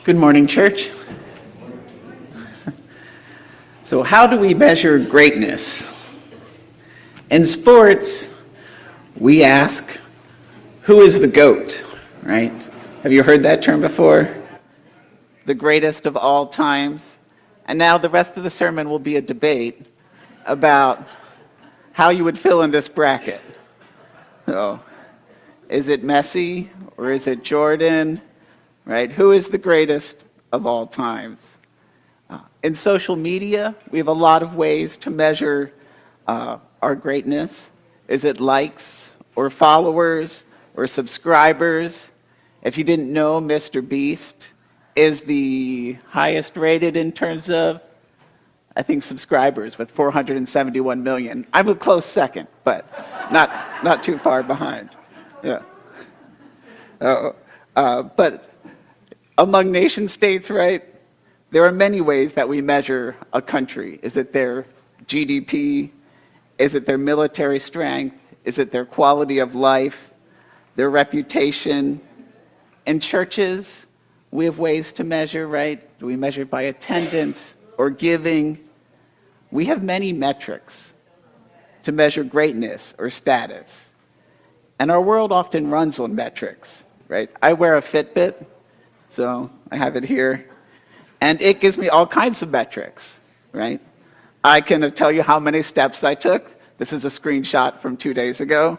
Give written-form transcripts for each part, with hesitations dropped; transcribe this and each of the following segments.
Good morning, church. So how do we measure greatness? In sports, we ask, who is the GOAT, right? Have you heard that term before? The greatest of all times. And now the rest of the sermon will be a debate about how you would fill in this bracket. So, is it Messi or is it Jordan? Right? Who is the greatest of all times? In social media, we have a lot of ways to measure our greatness. Is it likes or followers or subscribers? If you didn't know, Mr. Beast is the highest rated in terms of, I think, subscribers with 471 million. I'm a close second, but not too far behind. Yeah. But among nation states, right, there are many ways that we measure a country. Is it their GDP? Is it their military strength? Is it their quality of life? Their reputation? In churches, we have ways to measure, right? Do we measure by attendance or giving? We have many metrics to measure greatness or status. And our world often runs on metrics, right? I wear a Fitbit. So I have it here. And it gives me all kinds of metrics, right? I can tell you how many steps I took. This is a screenshot from 2 days ago.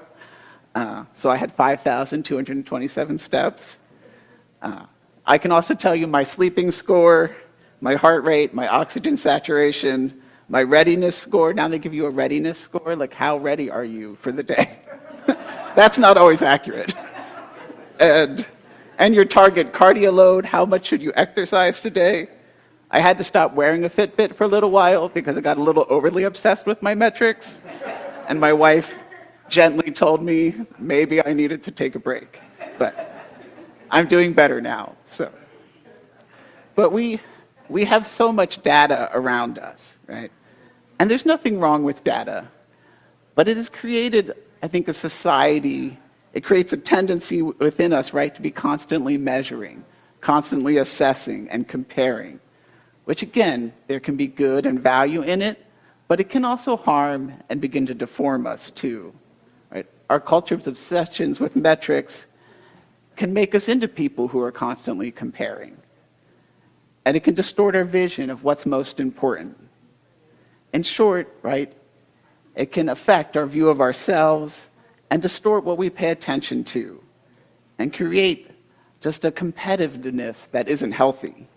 So I had 5,227 steps. I can also tell you my sleeping score, my heart rate, my oxygen saturation, my readiness score. Now they give you a readiness score, like how ready are you for the day? That's not always accurate. And your target cardio load, how much should you exercise today? I had to stop wearing a Fitbit for a little while because I got a little overly obsessed with my metrics. And my wife gently told me maybe I needed to take a break. But I'm doing better now. But we have so much data around us, right? And there's nothing wrong with data. But it has created, I think, a society. It creates a tendency within us, right, to be constantly measuring, constantly assessing and comparing, which again, there can be good and value in it, but it can also harm and begin to deform us too, right? Our culture's obsessions with metrics can make us into people who are constantly comparing. And it can distort our vision of what's most important. In short, right, it can affect our view of ourselves and distort what we pay attention to, and create just a competitiveness that isn't healthy.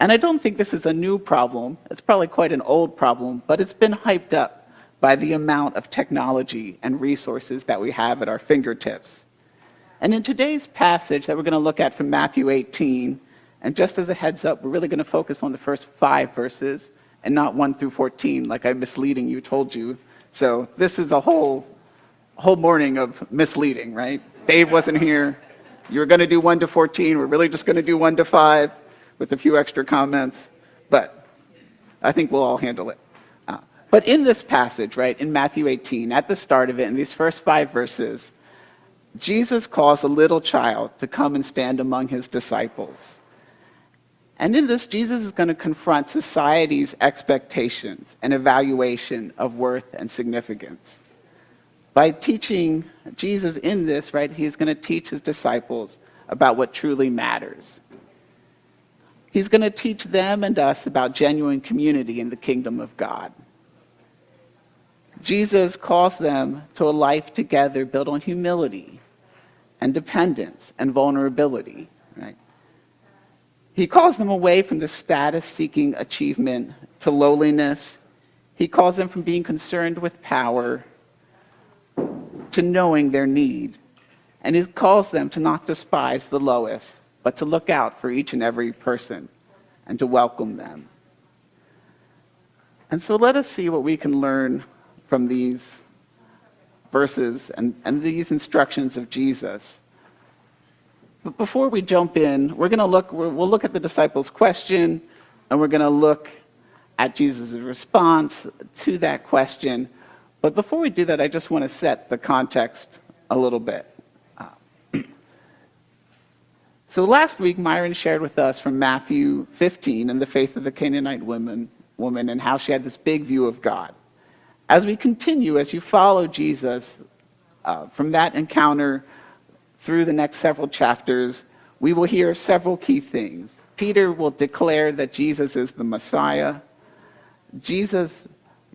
And I don't think this is a new problem. It's probably quite an old problem, but it's been hyped up by the amount of technology and resources that we have at our fingertips. And in today's passage that we're going to look at from Matthew 18, and just as a heads up, we're really going to focus on the first 5 verses and not 1 through 14, like I misleading told you. So this is a whole morning of misleading, right? Dave wasn't here. You were going to do 1 to 14. We're really just going to do 1 to 5 with a few extra comments. But I think we'll all handle it. But in this passage, right, in Matthew 18, at the start of it, in these first 5 verses, Jesus calls a little child to come and stand among his disciples. And in this, Jesus is going to confront society's expectations and evaluation of worth and significance. By teaching Jesus in this, right, he's going to teach his disciples about what truly matters. He's going to teach them and us about genuine community in the kingdom of God. Jesus calls them to a life together built on humility and dependence and vulnerability, right? He calls them away from the status-seeking achievement to lowliness. He calls them from being concerned with power to knowing their need. And he calls them to not despise the lowest, but to look out for each and every person and to welcome them. And so let us see what we can learn from these verses and these instructions of Jesus. But before we jump in, we'll look at the disciples' question, and we're going to look at Jesus' response to that question. But before we do that, I just want to set the context a little bit. So last week, Myron shared with us from Matthew 15 and the faith of the Canaanite woman and how she had this big view of God. As we continue, as you follow Jesus from that encounter through the next several chapters, we will hear several key things. Peter will declare that Jesus is the Messiah. Jesus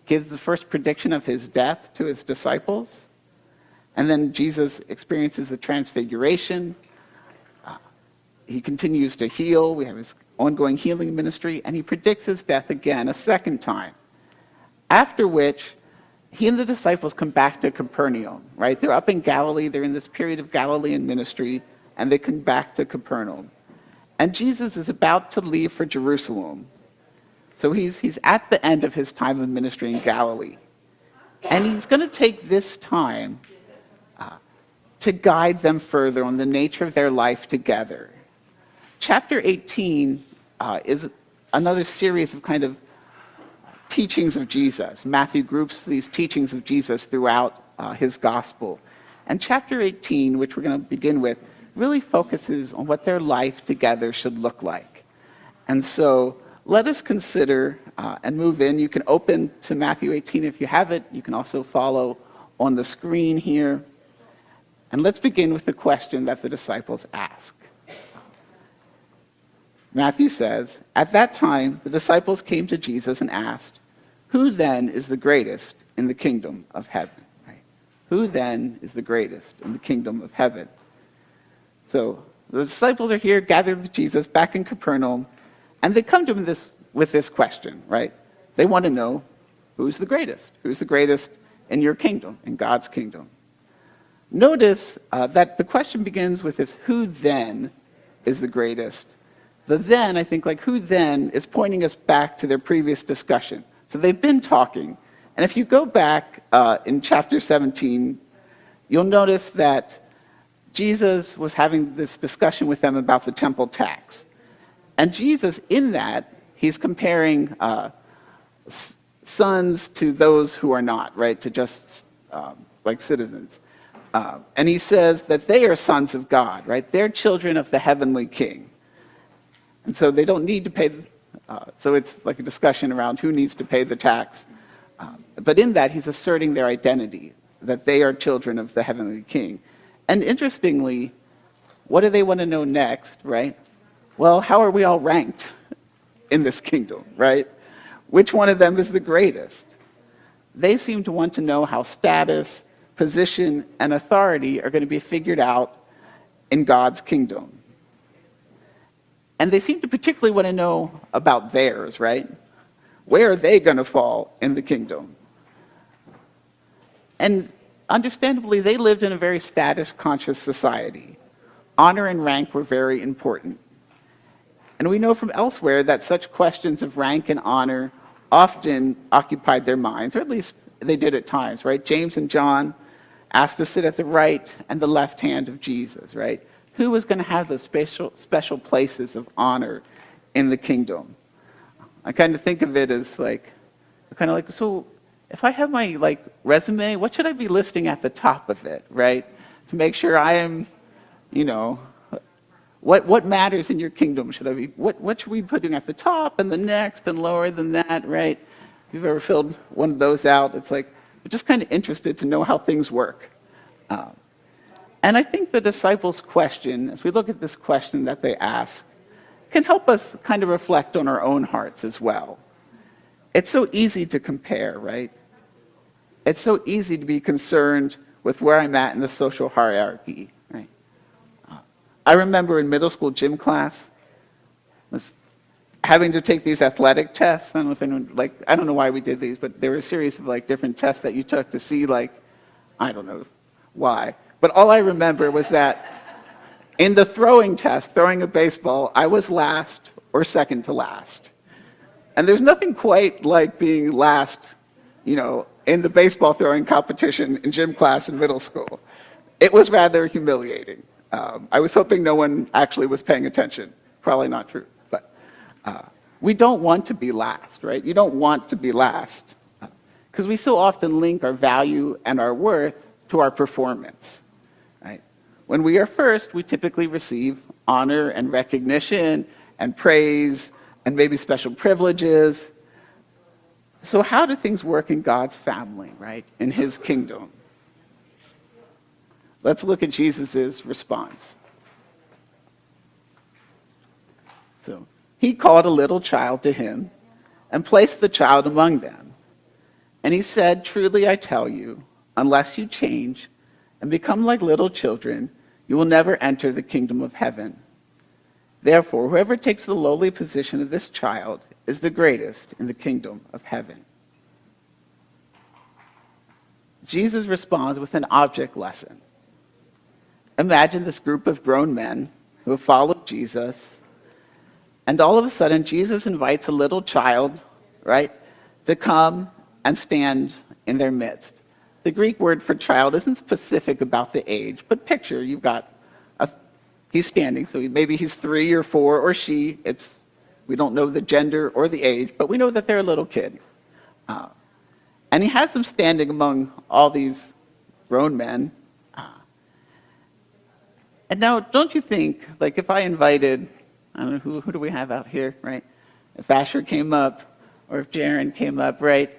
gives the first prediction of his death to his disciples. And then Jesus experiences the transfiguration. He continues to heal. We have his ongoing healing ministry, and he predicts his death again a second time. After which, he and the disciples come back to Capernaum, right? They're up in Galilee. They're in this period of Galilean ministry, and they come back to Capernaum. And Jesus is about to leave for Jerusalem. So he's at the end of his time of ministry in Galilee. And he's going to take this time to guide them further on the nature of their life together. Chapter 18 is another series of kind of teachings of Jesus. Matthew groups these teachings of Jesus throughout his gospel. And chapter 18, which we're going to begin with, really focuses on what their life together should look like. And so let us consider and move in. You can open to Matthew 18 if you have it. You can also follow on the screen here. And let's begin with the question that the disciples ask. Matthew says, "At that time, the disciples came to Jesus and asked, 'Who then is the greatest in the kingdom of heaven?'" Right? Who then is the greatest in the kingdom of heaven? So the disciples are here gathered with Jesus back in Capernaum, and they come to him with this question, right? They want to know, who's the greatest? Who's the greatest in your kingdom, in God's kingdom? Notice that the question begins with this, who then is the greatest? The then, I think, like who then is pointing us back to their previous discussion. So they've been talking. And if you go back in chapter 17, you'll notice that Jesus was having this discussion with them about the temple tax. And Jesus, in that, he's comparing sons to those who are not, right? To just like citizens. And he says that they are sons of God, right? They're children of the heavenly king. And so they don't need to pay, so it's like a discussion around who needs to pay the tax. But in that, he's asserting their identity, that they are children of the heavenly king. And interestingly, what do they want to know next, right? Well, how are we all ranked in this kingdom, right? Which one of them is the greatest? They seem to want to know how status, position, and authority are going to be figured out in God's kingdom. And they seem to particularly want to know about theirs, right? Where are they going to fall in the kingdom? And understandably, they lived in a very status-conscious society. Honor and rank were very important. And we know from elsewhere that such questions of rank and honor often occupied their minds, or at least they did at times, right? James and John asked to sit at the right and the left hand of Jesus, right? Who was going to have those special places of honor in the kingdom? I kind of think of it as like, so if I have my resume, what should I be listing at the top of it, right? To make sure I am, what matters in your kingdom? What should we be putting at the top and the next and lower than that, right? If you've ever filled one of those out, it's like, we're just kind of interested to know how things work. And I think the disciples' question, as we look at this question that they ask, can help us kind of reflect on our own hearts as well. It's so easy to compare, right? It's so easy to be concerned with where I'm at in the social hierarchy, right? I remember in middle school gym class, having to take these athletic tests. I don't know if anyone, I don't know why we did these, but there were a series of different tests that you took to see I don't know why. But all I remember was that in the throwing test, throwing a baseball, I was last or second to last. And there's nothing quite like being last, in the baseball throwing competition in gym class in middle school. It was rather humiliating. I was hoping no one actually was paying attention. Probably not true, but we don't want to be last, right? You don't want to be last because we so often link our value and our worth to our performance, right? When we are first, we typically receive honor and recognition and praise and maybe special privileges. So how do things work in God's family, right? In his kingdom? Let's look at Jesus' response. So he called a little child to him and placed the child among them. And he said, "Truly I tell you, unless you change and become like little children, you will never enter the kingdom of heaven. Therefore, whoever takes the lowly position of this child is the greatest in the kingdom of heaven." Jesus responds with an object lesson. Imagine this group of grown men who have followed Jesus, and all of a sudden Jesus invites a little child, right, to come and stand in their midst. The Greek word for child isn't specific about the age, but picture, you've got he's standing, so maybe he's 3 or 4, or she. We don't know the gender or the age, but we know that they're a little kid. And he has them standing among all these grown men. And now, don't you think, like if I invited, I don't know, who do we have out here, right? If Asher came up, or if Jaron came up, right?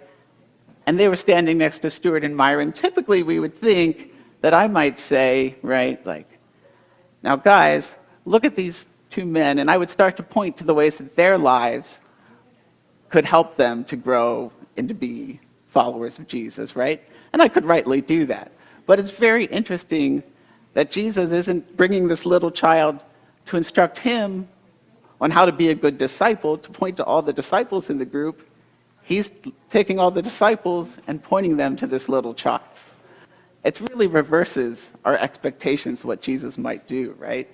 And they were standing next to Stuart and Myron, typically we would think that I might say, right, like, "Now guys, look at these 2 men," and I would start to point to the ways that their lives could help them to grow and to be followers of Jesus, right? And I could rightly do that. But it's very interesting that Jesus isn't bringing this little child to instruct him on how to be a good disciple, to point to all the disciples in the group. He's taking all the disciples and pointing them to this little child. It really reverses our expectations of what Jesus might do, right?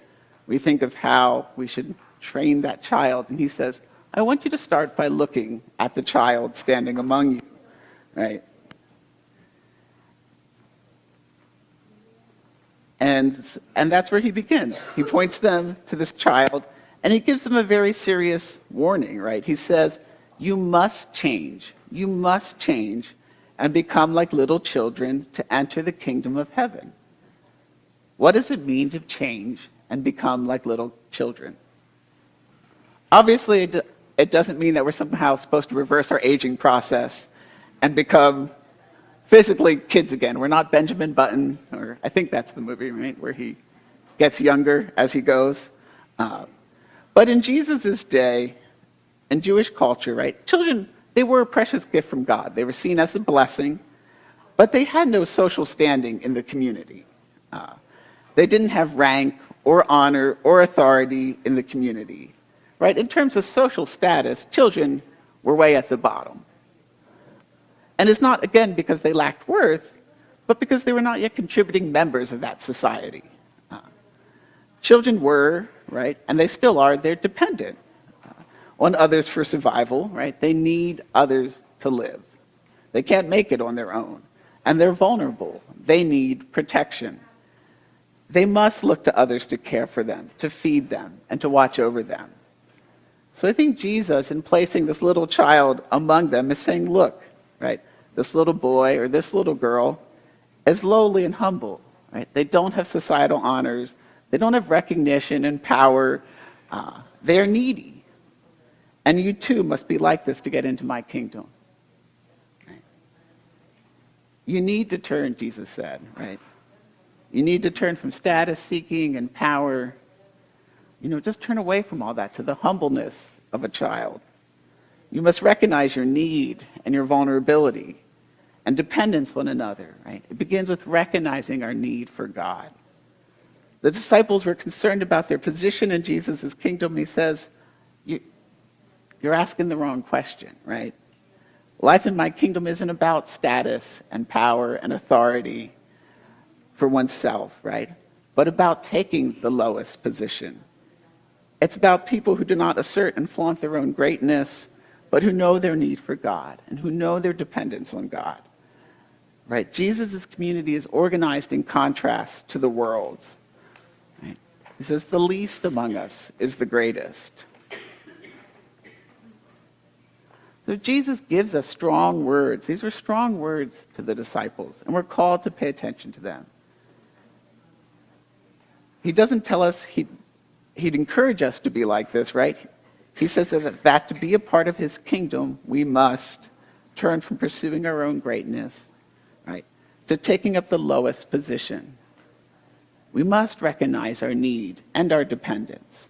We think of how we should train that child, and he says, "I want you to start by looking at the child standing among you," right? And that's where he begins. He points them to this child, and he gives them a very serious warning, right? He says, "You must change. You must change and become like little children to enter the kingdom of heaven." What does it mean to change and become like little children? Obviously, it doesn't mean that we're somehow supposed to reverse our aging process and become physically kids again. We're not Benjamin Button, or I think that's the movie, right, where he gets younger as he goes. But in Jesus' day, in Jewish culture, right, children, they were a precious gift from God. They were seen as a blessing, but they had no social standing in the community. They didn't have rank or honor or authority in the community, right? In terms of social status, children were way at the bottom. And it's not, again, because they lacked worth, but because they were not yet contributing members of that society. Children were, right, and they still are, they're dependent on others for survival, right? They need others to live. They can't make it on their own. And they're vulnerable. They need protection. They must look to others to care for them, to feed them, and to watch over them. So I think Jesus, in placing this little child among them, is saying, look, right, this little boy or this little girl is lowly and humble, right? They don't have societal honors. They don't have recognition and power. They're needy. And you too must be like this to get into my kingdom. Right? You need to turn, Jesus said, right? You need to turn from status seeking and power. Just turn away from all that to the humbleness of a child. You must recognize your need and your vulnerability and dependence on another, right? It begins with recognizing our need for God. The disciples were concerned about their position in Jesus' kingdom. He says, you're asking the wrong question, right? Life in my kingdom isn't about status and power and authority for oneself, right? But about taking the lowest position. It's about people who do not assert and flaunt their own greatness, but who know their need for God and who know their dependence on God, right? Jesus' community is organized in contrast to the world's. Right? He says, the least among us is the greatest. So Jesus gives us strong words. These are strong words to the disciples, and we're called to pay attention to them. He doesn't tell us he'd encourage us to be like this, right? He says that to be a part of his kingdom, we must turn from pursuing our own greatness, right, to taking up the lowest position. We must recognize our need and our dependence.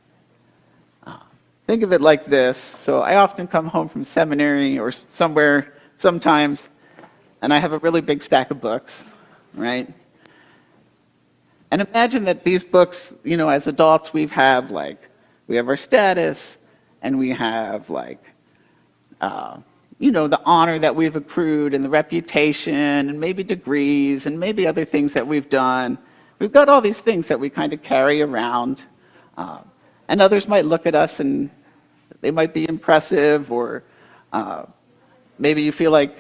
Think of it like this. So I often come home from seminary or somewhere sometimes, and I have a really big stack of books, right? And imagine that these books, as adults, we have our status, and we have the honor that we've accrued, and the reputation, and maybe degrees, and maybe other things that we've done. We've got all these things that we kind of carry around, and others might look at us and they might be impressive, or maybe you feel like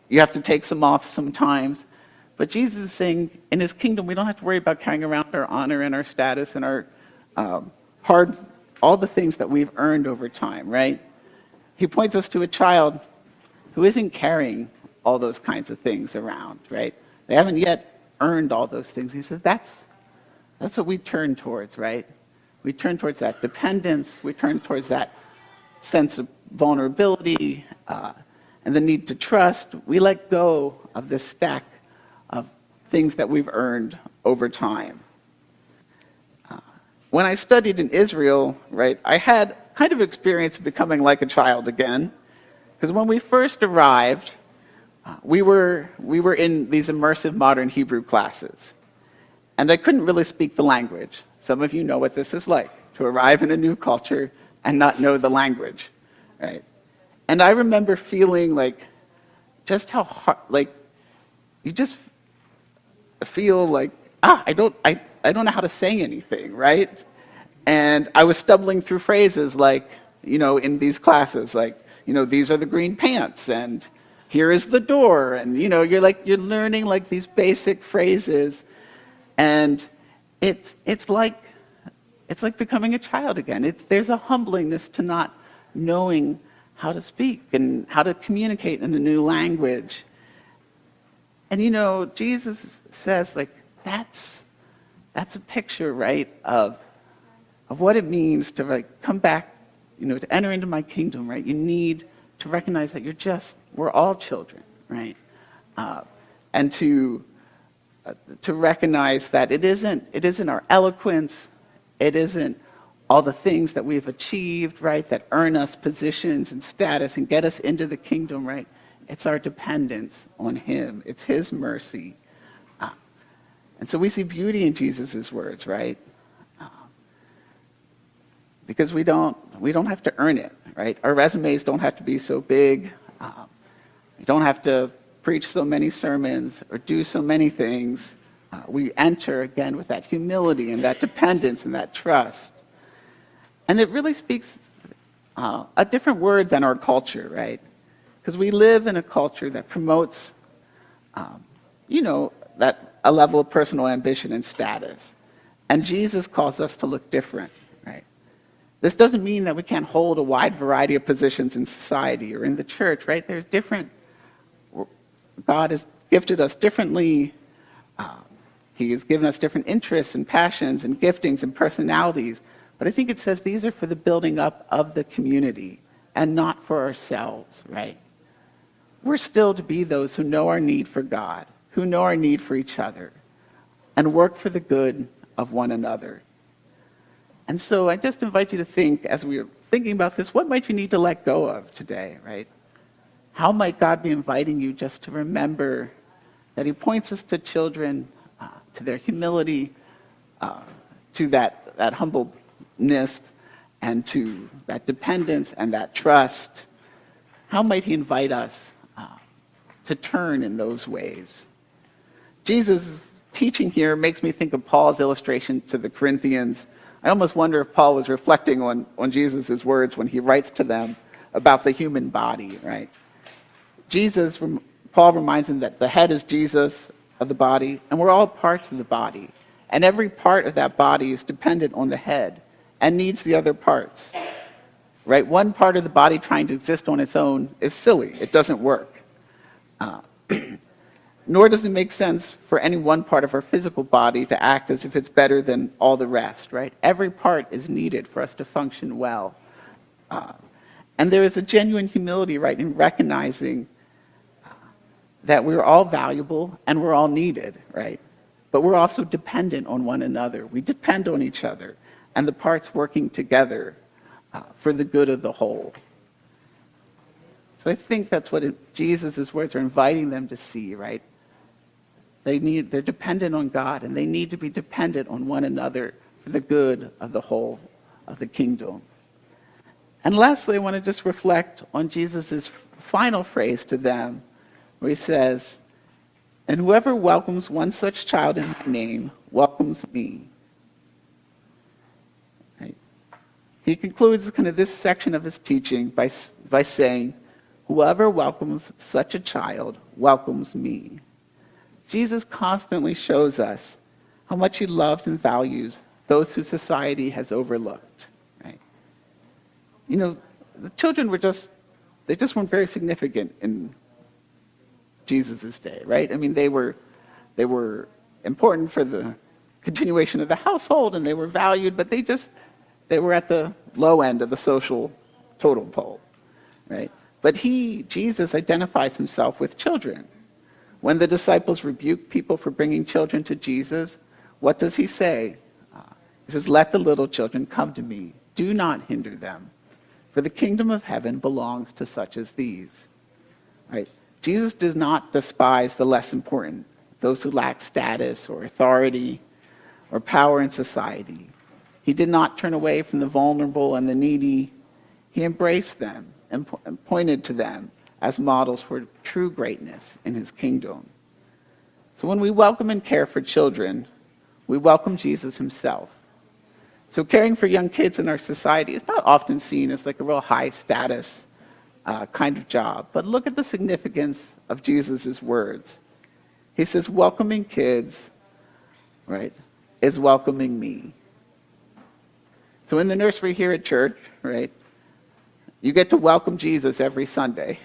you have to take some off sometimes. But Jesus is saying, in his kingdom, we don't have to worry about carrying around our honor and our status and our all the things that we've earned over time, right? He points us to a child who isn't carrying all those kinds of things around, right? They haven't yet earned all those things. He says that's what we turn towards, right? We turn towards that dependence. We turn towards that sense of vulnerability and the need to trust. We let go of this stack of things that we've earned over time. When I studied in Israel, right, I had kind of experience of becoming like a child again, because when we first arrived, we were in these immersive modern Hebrew classes, and I couldn't really speak the language. Some of you know what this is like, to arrive in a new culture and not know the language, right? And I remember feeling just how hard, you just feel I don't know how to say anything, right? And I was stumbling through phrases in these classes, these are the green pants, and here is the door, and you're learning these basic phrases, and it's like becoming a child again. There's a humblingness to not knowing how to speak and how to communicate in a new language. And Jesus says that's a picture, right, of what it means to come back, to enter into my kingdom, right? You need to recognize that we're all children, right? And to recognize that it isn't our eloquence, it isn't all the things that we've achieved, right, that earn us positions and status and get us into the kingdom, right? It's our dependence on him. It's his mercy. And so we see beauty in Jesus' words, right? Because we don't have to earn it, right? Our resumes don't have to be so big. We don't have to preach so many sermons or do so many things. We enter again with that humility and that dependence and that trust. And it really speaks a different word than our culture, right? Because we live in a culture that promotes, that a level of personal ambition and status. And Jesus calls us to look different, right? This doesn't mean that we can't hold a wide variety of positions in society or in the church, right? There's different, God has gifted us differently. He has given us different interests and passions and giftings and personalities. But I think it says these are for the building up of the community and not for ourselves, right? We're still to be those who know our need for God, who know our need for each other, and work for the good of one another. And so I just invite you to think, as we're thinking about this, what might you need to let go of today, right? How might God be inviting you just to remember that he points us to children, to their humility, to that humbleness, and to that dependence and that trust? How might he invite us to turn in those ways? Jesus' teaching here makes me think of Paul's illustration to the Corinthians. I almost wonder if Paul was reflecting on Jesus' words when he writes to them about the human body, right? Paul reminds them that the head is Jesus of the body, and we're all parts of the body. And every part of that body is dependent on the head and needs the other parts, right? One part of the body trying to exist on its own is silly. It doesn't work. Nor does it make sense for any one part of our physical body to act as if it's better than all the rest, right? Every part is needed for us to function well. And there is a genuine humility, right, in recognizing that we're all valuable and we're all needed, right? But we're also dependent on one another. We depend on each other and the parts working together for the good of the whole. So I think that's what Jesus' words are inviting them to see, right? They're dependent on God, and they need to be dependent on one another for the good of the whole of the kingdom. And lastly, I want to just reflect on Jesus' final phrase to them, where he says, "And whoever welcomes one such child in my name welcomes me." Right? He concludes kind of this section of his teaching by saying, "Whoever welcomes such a child welcomes me." Jesus constantly shows us how much he loves and values those whose society has overlooked. Right? You know, the children they just weren't very significant in Jesus' day, right? I mean, they were important for the continuation of the household, and they were valued, but they were at the low end of the social totem pole, right? But Jesus identifies himself with children. When the disciples rebuke people for bringing children to Jesus, what does he say? He says, "Let the little children come to me. Do not hinder them, for the kingdom of heaven belongs to such as these." Right? Jesus does not despise the less important, those who lack status or authority or power in society. He did not turn away from the vulnerable and the needy. He embraced them and pointed to them as models for true greatness in his kingdom. So when we welcome and care for children, we welcome Jesus himself. So caring for young kids in our society is not often seen as like a real high status kind of job. But look at the significance of Jesus' words. He says, welcoming kids, right, is welcoming me. So in the nursery here at church, right, you get to welcome Jesus every Sunday.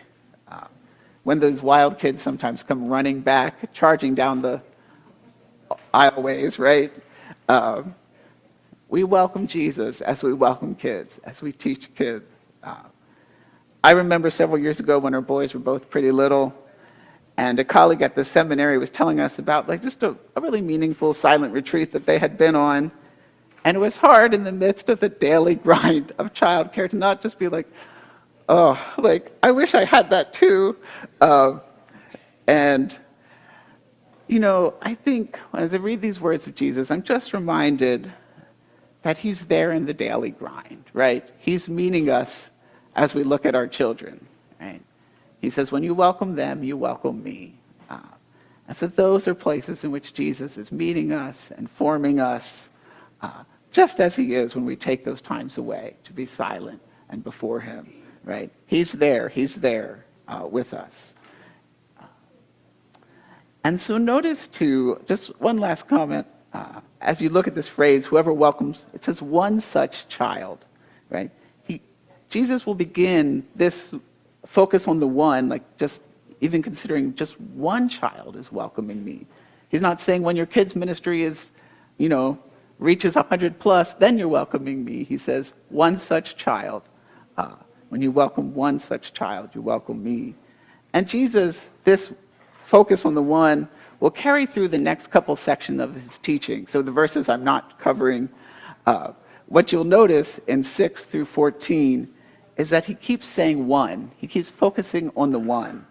When those wild kids sometimes come running back, charging down the aisleways, right? We welcome Jesus as we welcome kids, as we teach kids. I remember several years ago when our boys were both pretty little, and a colleague at the seminary was telling us about like just a really meaningful silent retreat that they had been on. And it was hard in the midst of the daily grind of childcare to not just be like, oh, like, I wish I had that too. And, you know, I think as I read these words of Jesus, I'm just reminded that he's there in the daily grind, right? He's meeting us as we look at our children, right? He says, when you welcome them, you welcome me. And so those are places in which Jesus is meeting us and forming us, just as he is when we take those times away to be silent and before him, right? He's there with us. And so notice too, just one last comment, as you look at this phrase, whoever welcomes, it says one such child, right? Jesus will begin this focus on the one, like just even considering just one child is welcoming me. He's not saying when your kids' ministry is, you know, reaches 100 plus, then you're welcoming me. He says one such child. When you welcome one such child, you welcome me. And Jesus, this focus on the one, will carry through the next couple sections of his teaching. So the verses I'm not covering, what you'll notice in 6 through 14 is that he keeps saying one. He keeps focusing on the one.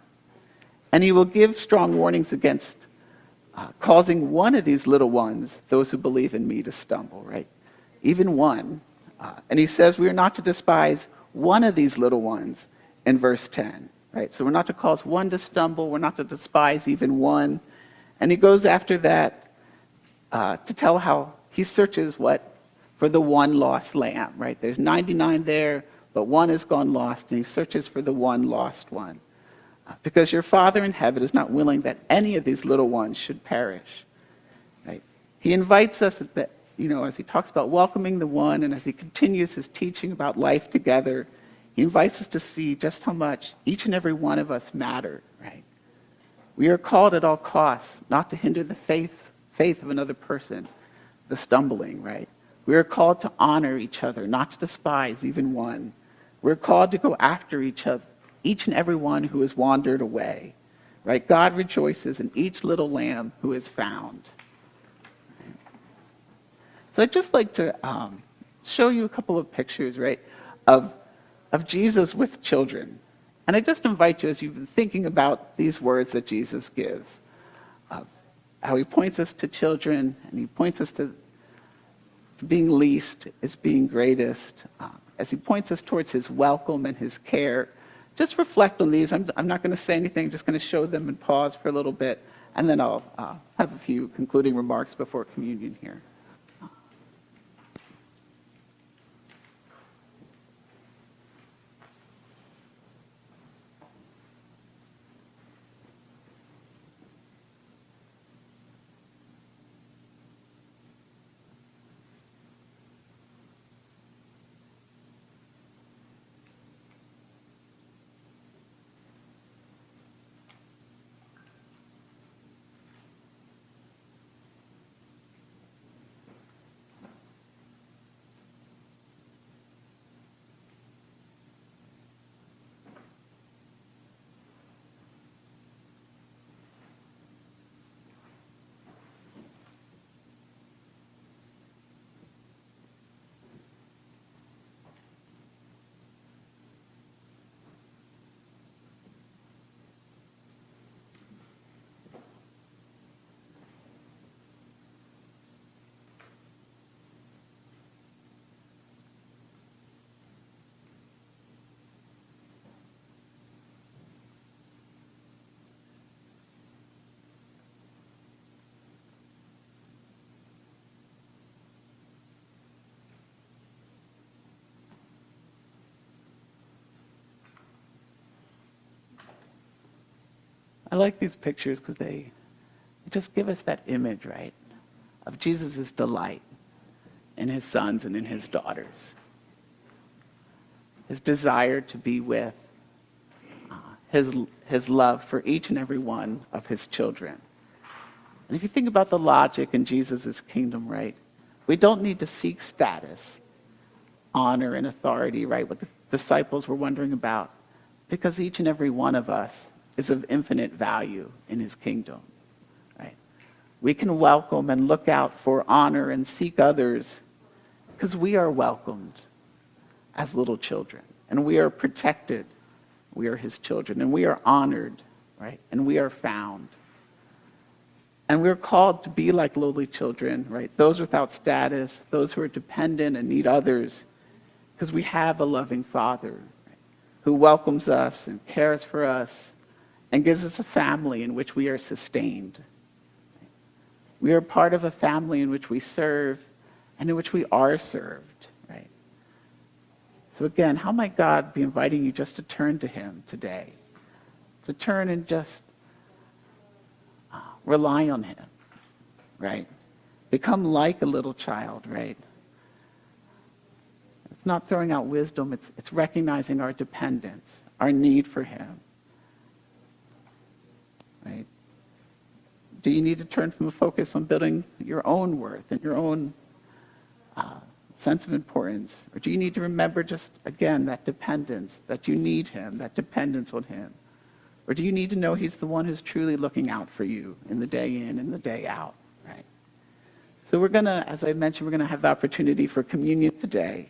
And he will give strong warnings against causing one of these little ones, those who believe in me, to stumble, right? Even one. And he says we are not to despise one of these little ones in verse 10, right? So we're not to cause one to stumble. We're not to despise even one. And he goes after that to tell how he searches for the one lost lamb, right? There's 99 there, but one has gone lost, and he searches for the one lost one. Because your Father in heaven is not willing that any of these little ones should perish. Right? He invites us, that, you know, as he talks about welcoming the one, and as he continues his teaching about life together, he invites us to see just how much each and every one of us matter. Right? We are called at all costs not to hinder the faith of another person, the stumbling, right? We are called to honor each other, not to despise even one. We're called to go after each other, each and every one who has wandered away, right? God rejoices in each little lamb who is found. So I'd just like to show you a couple of pictures, right, of Jesus with children. And I just invite you, as you've been thinking about these words that Jesus gives, how he points us to children, and he points us to being least is being greatest, as he points us towards his welcome and his care. Just reflect on these. I'm not going to say anything. I'm just going to show them and pause for a little bit, and then I'll have a few concluding remarks before communion here. I like these pictures because they just give us that image, right, of Jesus' delight in his sons and in his daughters. His desire to be with, his love for each and every one of his children. And if you think about the logic in Jesus' kingdom, right, we don't need to seek status, honor, and authority, right, what the disciples were wondering about, because each and every one of us is of infinite value in his kingdom, right? We can welcome and look out for honor and seek others because we are welcomed as little children, and we are protected. We are his children, and we are honored, right? And we are found. And we're called to be like lowly children, right? Those without status, those who are dependent and need others, because we have a loving Father, right, who welcomes us and cares for us and gives us a family in which we are sustained. We are part of a family in which we serve and in which we are served, right? So again, how might God be inviting you just to turn to him today? To turn and just rely on him, right? Become like a little child, right? It's not throwing out wisdom, it's recognizing our dependence, our need for him, right? Do you need to turn from a focus on building your own worth and your own sense of importance? Or do you need to remember just, again, that dependence, that you need him, that dependence on him? Or do you need to know he's the one who's truly looking out for you in the day in and the day out, right? So we're going to, as I mentioned, we're going to have the opportunity for communion today.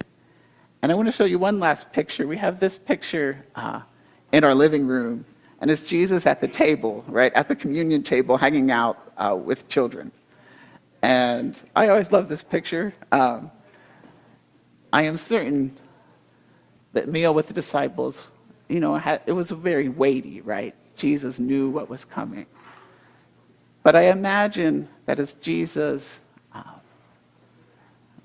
And I want to show you one last picture. We have this picture in our living room, and it's Jesus at the table, right, at the communion table, hanging out with children. And I always love this picture. I am certain that meal with the disciples, you know, it was very weighty, right? Jesus knew what was coming. But I imagine that as Jesus,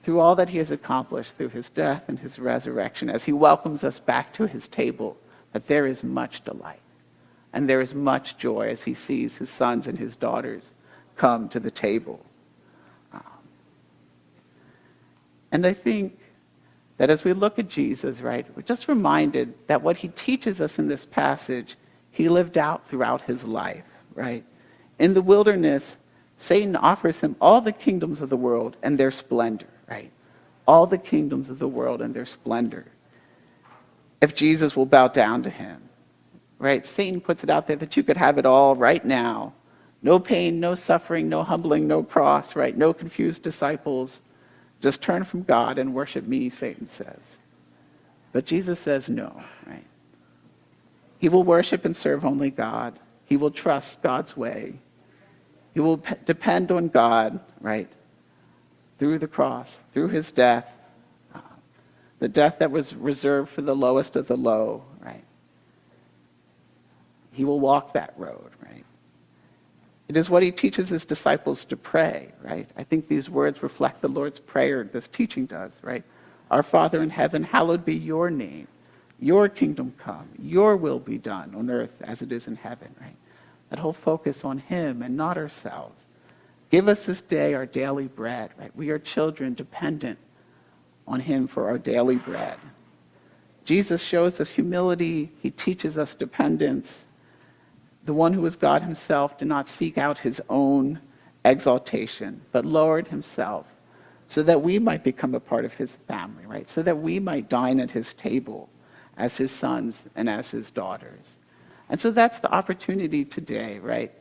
through all that he has accomplished, through his death and his resurrection, as he welcomes us back to his table, that there is much delight. And there is much joy as he sees his sons and his daughters come to the table. And I think that as we look at Jesus, right, we're just reminded that what he teaches us in this passage, he lived out throughout his life. right? In the wilderness, Satan offers him all the kingdoms of the world and their splendor, right? All the kingdoms of the world and their splendor. If Jesus will bow down to him, right? Satan puts it out there that you could have it all right now. No pain, no suffering, no humbling, no cross, right? No confused disciples. Just turn from God and worship me, Satan says. But Jesus says no, right? He will worship and serve only God. He will trust God's way. He will depend on God, right? Through the cross, through his death, the death that was reserved for the lowest of the low, right? He will walk that road, right? It is what he teaches his disciples to pray, right? I think these words reflect the Lord's Prayer, this teaching does, right? Our Father in heaven, hallowed be your name. Your kingdom come. Your will be done on earth as it is in heaven, right? That whole focus on him and not ourselves. Give us this day our daily bread, right? We are children dependent on him for our daily bread. Jesus shows us humility. He teaches us dependence. The one who is God himself did not seek out his own exaltation, but lowered himself so that we might become a part of his family, right? So that we might dine at his table as his sons and as his daughters. And so that's the opportunity today, right?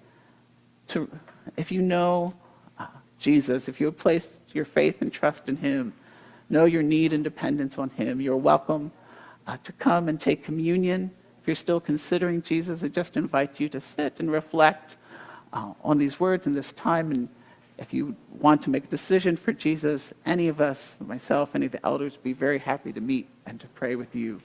If you know Jesus, if you have placed your faith and trust in him, know your need and dependence on him, you're welcome to come and take communion. If you're still considering Jesus, I just invite you to sit and reflect on these words in this time. And if you want to make a decision for Jesus, any of us, myself, any of the elders, would be very happy to meet and to pray with you